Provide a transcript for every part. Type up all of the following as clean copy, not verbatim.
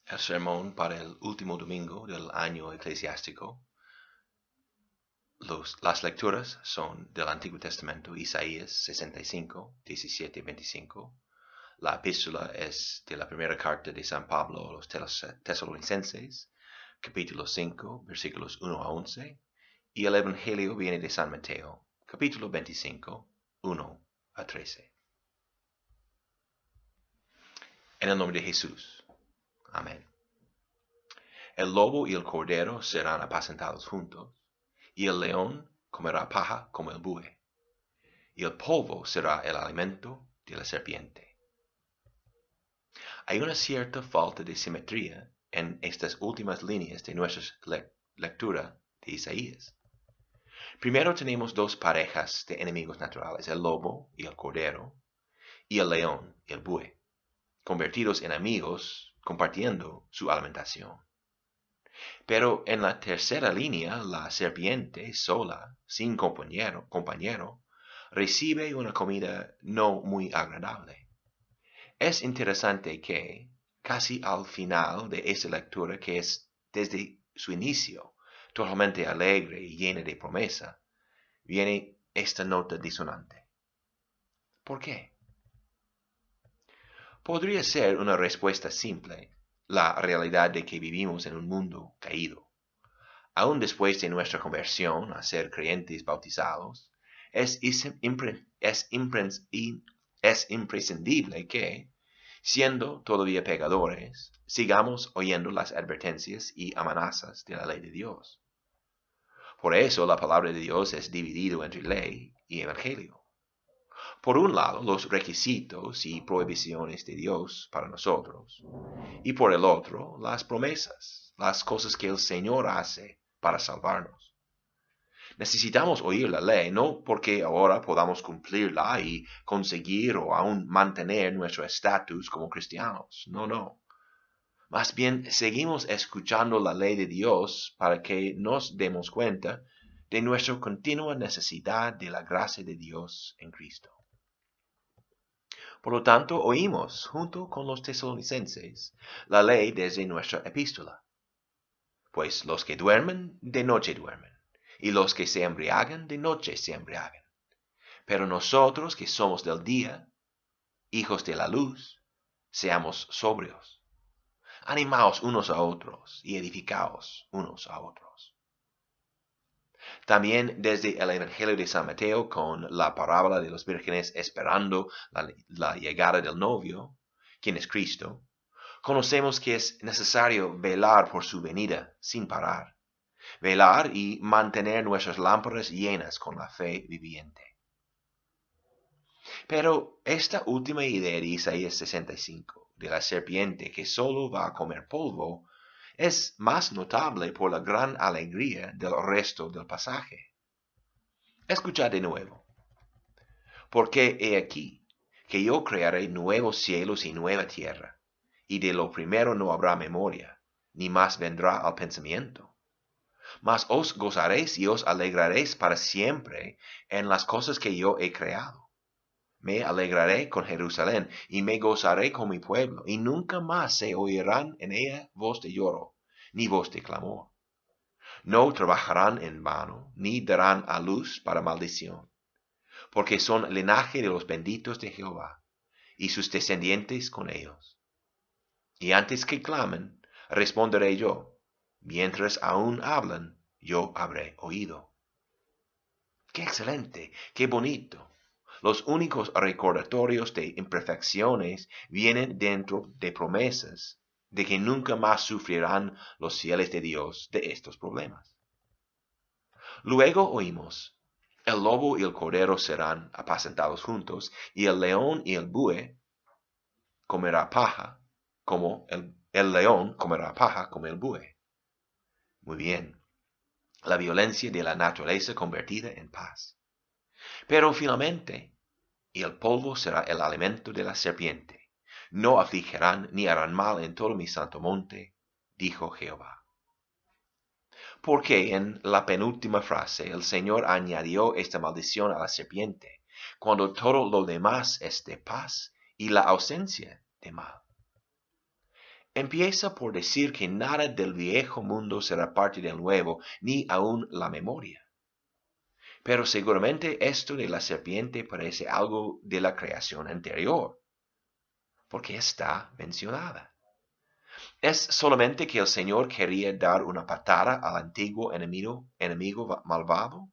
El sermón para el último domingo del año eclesiástico. Las lecturas son del Antiguo Testamento, Isaías 65, 17 y 25. La epístola es de la primera carta de San Pablo a los tesalonicenses, capítulo 5, versículos 1 a 11. Y el Evangelio viene de San Mateo, capítulo 25, 1 a 13. En el nombre de Jesús. Amén. El lobo y el cordero serán apacentados juntos, y el león comerá paja como el buey, y el polvo será el alimento de la serpiente. Hay una cierta falta de simetría en estas últimas líneas de nuestra lectura de Isaías. Primero tenemos dos parejas de enemigos naturales, el lobo y el cordero, y el león y el buey, convertidos en amigos compartiendo su alimentación. Pero en la tercera línea, la serpiente sola, sin compañero, recibe una comida no muy agradable. Es interesante que, casi al final de esta lectura, que es desde su inicio totalmente alegre y llena de promesa, viene esta nota disonante. ¿Por qué? Podría ser una respuesta simple, la realidad de que vivimos en un mundo caído. Aún después de nuestra conversión a ser creyentes bautizados, es imprescindible que, siendo todavía pecadores, sigamos oyendo las advertencias y amenazas de la ley de Dios. Por eso la palabra de Dios es dividida entre ley y evangelio. Por un lado, los requisitos y prohibiciones de Dios para nosotros, y por el otro, las promesas, las cosas que el Señor hace para salvarnos. Necesitamos oír la ley, no porque ahora podamos cumplirla y conseguir o aún mantener nuestro estatus como cristianos. No. Más bien, seguimos escuchando la ley de Dios para que nos demos cuenta de nuestra continua necesidad de la gracia de Dios en Cristo. Por lo tanto, oímos, junto con los tesalonicenses, la ley desde nuestra epístola. Pues los que duermen, de noche duermen, y los que se embriagan, de noche se embriagan. Pero nosotros que somos del día, hijos de la luz, seamos sobrios. Animaos unos a otros y edificaos unos a otros. También desde el Evangelio de San Mateo, con la parábola de los vírgenes esperando la llegada del novio, quien es Cristo, conocemos que es necesario velar por su venida sin parar. Velar y mantener nuestras lámparas llenas con la fe viviente. Pero esta última idea de Isaías 65, de la serpiente que solo va a comer polvo, es más notable por la gran alegría del resto del pasaje. Escuchad de nuevo. Porque he aquí, que yo crearé nuevos cielos y nueva tierra, y de lo primero no habrá memoria, ni más vendrá al pensamiento. Mas os gozaréis y os alegraréis para siempre en las cosas que yo he creado. Me alegraré con Jerusalén y me gozaré con mi pueblo, y nunca más se oirán en ella voz de lloro, ni voz de clamor. No trabajarán en vano, ni darán a luz para maldición, porque son linaje de los benditos de Jehová, y sus descendientes con ellos. Y antes que clamen, responderé yo. Mientras aún hablan, yo habré oído. ¡Qué excelente! ¡Qué bonito! Los únicos recordatorios de imperfecciones vienen dentro de promesas de que nunca más sufrirán los fieles de Dios de estos problemas. Luego oímos, el lobo y el cordero serán apacentados juntos, y el león y el buey comerá paja, como el león comerá paja como el buey. Muy bien, la violencia de la naturaleza convertida en paz. Pero finalmente, y el polvo será el alimento de la serpiente. No afligirán ni harán mal en todo mi santo monte, dijo Jehová. Porque en la penúltima frase el Señor añadió esta maldición a la serpiente, cuando todo lo demás es de paz y la ausencia de mal. empieza por decir que nada del viejo mundo será parte del nuevo, ni aun la memoria. Pero seguramente esto de la serpiente parece algo de la creación anterior, porque está mencionada. ¿Es solamente que el Señor quería dar una patada al antiguo enemigo malvado?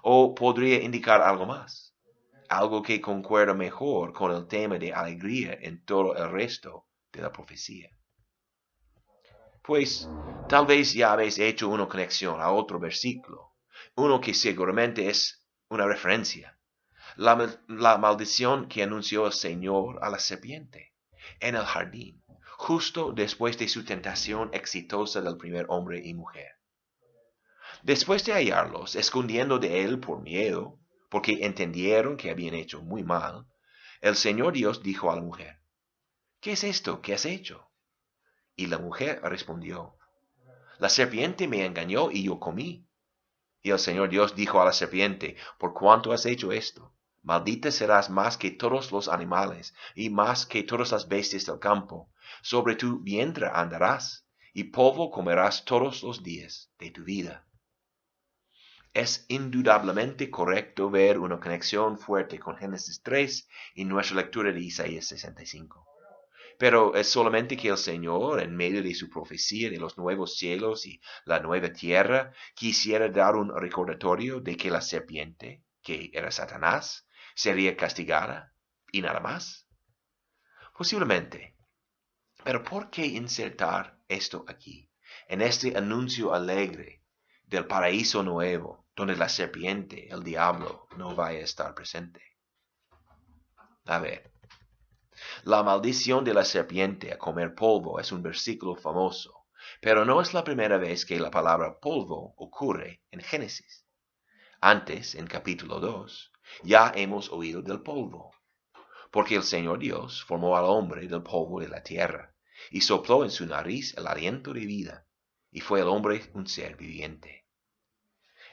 ¿O podría indicar algo más? Algo que concuerda mejor con el tema de alegría en todo el resto de la profecía. Pues tal vez ya habéis hecho una conexión a otro versículo, uno que seguramente es una referencia. La maldición que anunció el Señor a la serpiente en el jardín, justo después de su tentación exitosa del primer hombre y mujer. Después de hallarlos, escondiendo de él por miedo, porque entendieron que habían hecho muy mal, el Señor Dios dijo a la mujer, ¿qué es esto que has hecho? Y la mujer respondió, la serpiente me engañó y yo comí. Y el Señor Dios dijo a la serpiente, por cuanto has hecho esto, maldita serás más que todos los animales y más que todas las bestias del campo. Sobre tu vientre andarás, y polvo comerás todos los días de tu vida. Es indudablemente correcto ver una conexión fuerte con Génesis 3 y nuestra lectura de Isaías 65. Pero es solamente que el Señor, en medio de su profecía de los nuevos cielos y la nueva tierra, quisiera dar un recordatorio de que la serpiente, que era Satanás, sería castigada y nada más. Posiblemente. Pero ¿por qué insertar esto aquí, en este anuncio alegre del paraíso nuevo, donde la serpiente, el diablo, no vaya a estar presente? A ver. La maldición de la serpiente a comer polvo es un versículo famoso, pero no es la primera vez que la palabra polvo ocurre en Génesis. Antes, en capítulo 2, ya hemos oído del polvo, porque el Señor Dios formó al hombre del polvo de la tierra, y sopló en su nariz el aliento de vida, y fue el hombre un ser viviente.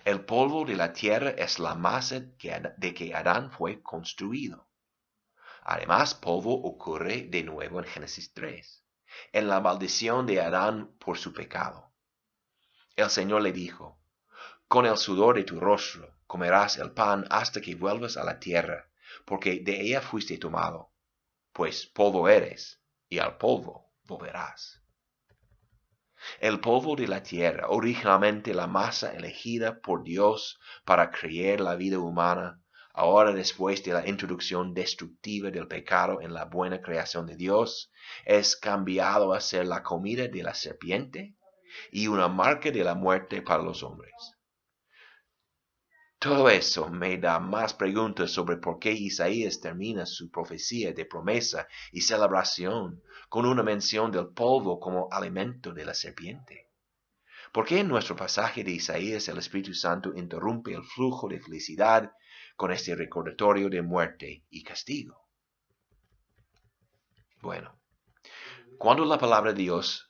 El polvo de la tierra es la masa de que Adán fue construido. Además, polvo ocurre de nuevo en Génesis 3, en la maldición de Adán por su pecado. El Señor le dijo, con el sudor de tu rostro comerás el pan hasta que vuelvas a la tierra, porque de ella fuiste tomado, pues polvo eres, y al polvo volverás. El polvo de la tierra, originalmente la masa elegida por Dios para crear la vida humana, ahora después de la introducción destructiva del pecado en la buena creación de Dios, es cambiado a ser la comida de la serpiente y una marca de la muerte para los hombres. Todo eso me da más preguntas sobre por qué Isaías termina su profecía de promesa y celebración con una mención del polvo como alimento de la serpiente. ¿Por qué en nuestro pasaje de Isaías el Espíritu Santo interrumpe el flujo de felicidad con este recordatorio de muerte y castigo? Bueno, cuando la palabra de Dios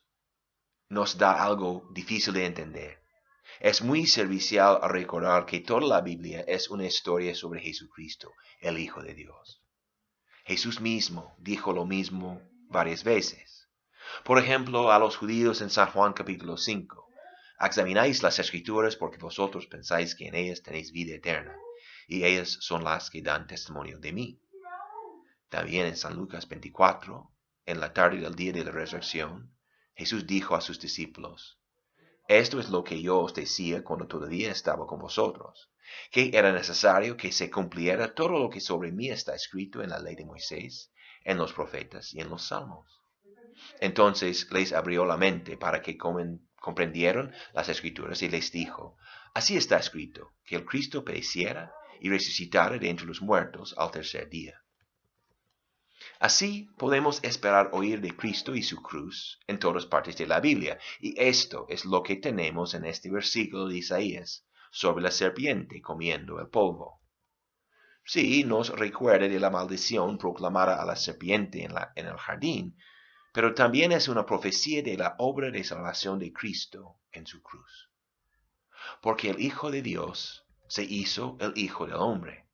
nos da algo difícil de entender, es muy servicial a recordar que toda la Biblia es una historia sobre Jesucristo, el Hijo de Dios. Jesús mismo dijo lo mismo varias veces. Por ejemplo, a los judíos en San Juan capítulo 5, examináis las Escrituras porque vosotros pensáis que en ellas tenéis vida eterna, y ellas son las que dan testimonio de mí. También en San Lucas 24, en la tarde del día de la resurrección, Jesús dijo a sus discípulos, esto es lo que yo os decía cuando todavía estaba con vosotros, que era necesario que se cumpliera todo lo que sobre mí está escrito en la ley de Moisés, en los profetas y en los salmos. Entonces les abrió la mente para que comprendieran las Escrituras y les dijo, así está escrito, que el Cristo pereciera y resucitara de entre los muertos al tercer día. Así podemos esperar oír de Cristo y su cruz en todas partes de la Biblia, y esto es lo que tenemos en este versículo de Isaías, sobre la serpiente comiendo el polvo. Sí, nos recuerda de la maldición proclamada a la serpiente en el jardín, pero también es una profecía de la obra de salvación de Cristo en su cruz. Porque el Hijo de Dios se hizo el Hijo del hombre,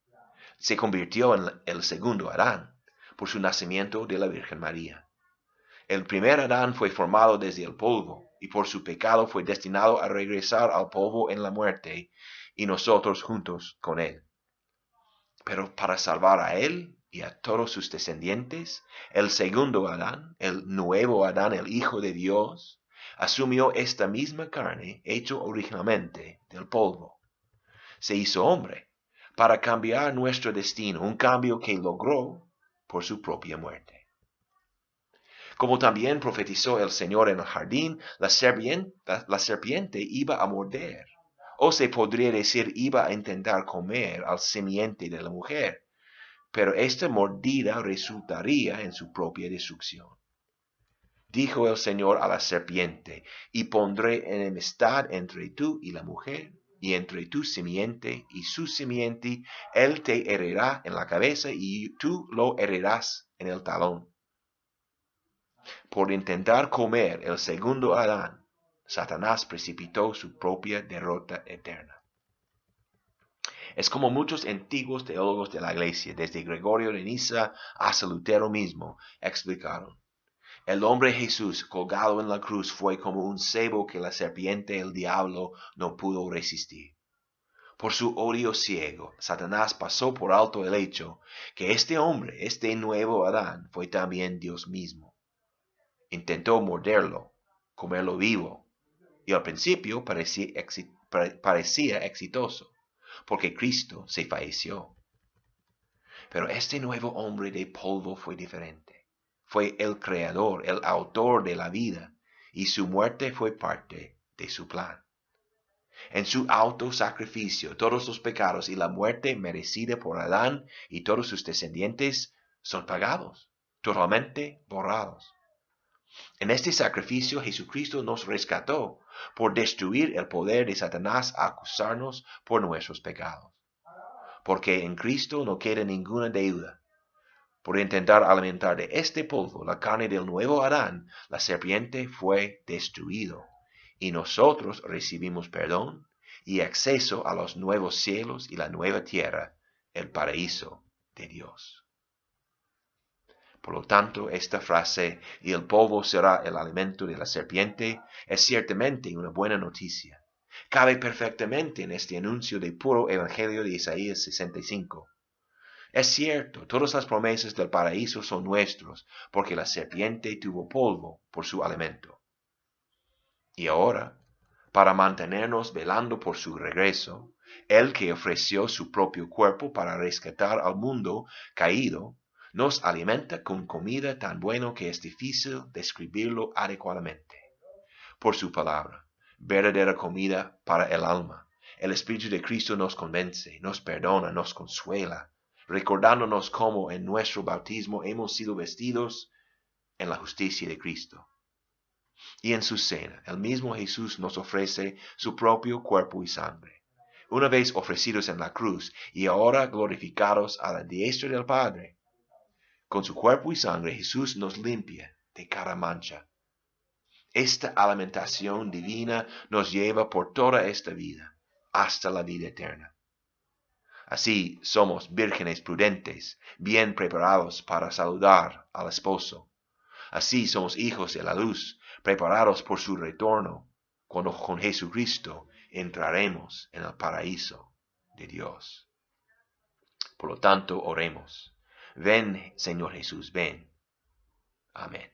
se convirtió en el segundo Adán, por su nacimiento de la Virgen María. El primer Adán fue formado desde el polvo, y por su pecado fue destinado a regresar al polvo en la muerte, y nosotros juntos con él. Pero para salvar a él y a todos sus descendientes, el segundo Adán, el nuevo Adán, el Hijo de Dios, asumió esta misma carne, hecho originalmente del polvo. Se hizo hombre para cambiar nuestro destino, un cambio que logró por su propia muerte. Como también profetizó el Señor en el jardín, la serpiente iba a morder, o se podría decir iba a intentar comer al simiente de la mujer, pero esta mordida resultaría en su propia destrucción. Dijo el Señor a la serpiente, y pondré enemistad entre tú y la mujer, y entre tu simiente y su simiente. Él te herirá en la cabeza, y tú lo herirás en el talón. Por intentar comer el segundo Adán, Satanás precipitó su propia derrota eterna. Es como muchos antiguos teólogos de la Iglesia, desde Gregorio de Niza hasta Lutero mismo, explicaron. El hombre Jesús colgado en la cruz fue como un cebo que la serpiente, el diablo, no pudo resistir. Por su odio ciego, Satanás pasó por alto el hecho que este hombre, este nuevo Adán, fue también Dios mismo. Intentó morderlo, comerlo vivo, y al principio parecía exitoso, porque Cristo se falleció. Pero este nuevo hombre de polvo fue diferente. Fue el creador, el autor de la vida, y su muerte fue parte de su plan. En su autosacrificio, todos los pecados y la muerte merecida por Adán y todos sus descendientes son pagados, totalmente borrados. En este sacrificio Jesucristo nos rescató por destruir el poder de Satanás a acusarnos por nuestros pecados. Porque en Cristo no queda ninguna deuda. Por intentar alimentar de este polvo la carne del nuevo Adán, la serpiente fue destruido, y nosotros recibimos perdón y acceso a los nuevos cielos y la nueva tierra, el paraíso de Dios. Por lo tanto, esta frase, y el polvo será el alimento de la serpiente, es ciertamente una buena noticia. Cabe perfectamente en este anuncio del puro evangelio de Isaías 65. Es cierto, todas las promesas del paraíso son nuestros, porque la serpiente tuvo polvo por su alimento. Y ahora, para mantenernos velando por su regreso, Él que ofreció su propio cuerpo para rescatar al mundo caído, nos alimenta con comida tan buena que es difícil describirlo adecuadamente. Por su palabra, verdadera comida para el alma, el Espíritu de Cristo nos convence, nos perdona, nos consuela, recordándonos cómo en nuestro bautismo hemos sido vestidos en la justicia de Cristo. Y en su cena, el mismo Jesús nos ofrece su propio cuerpo y sangre, una vez ofrecidos en la cruz y ahora glorificados a la diestra del Padre. Con su cuerpo y sangre Jesús nos limpia de cada mancha. Esta alimentación divina nos lleva por toda esta vida, hasta la vida eterna. Así somos vírgenes prudentes, bien preparados para saludar al esposo. Así somos hijos de la luz, preparados por su retorno, cuando con Jesucristo entraremos en el paraíso de Dios. Por lo tanto, oremos. Ven, Señor Jesús, ven. Amén.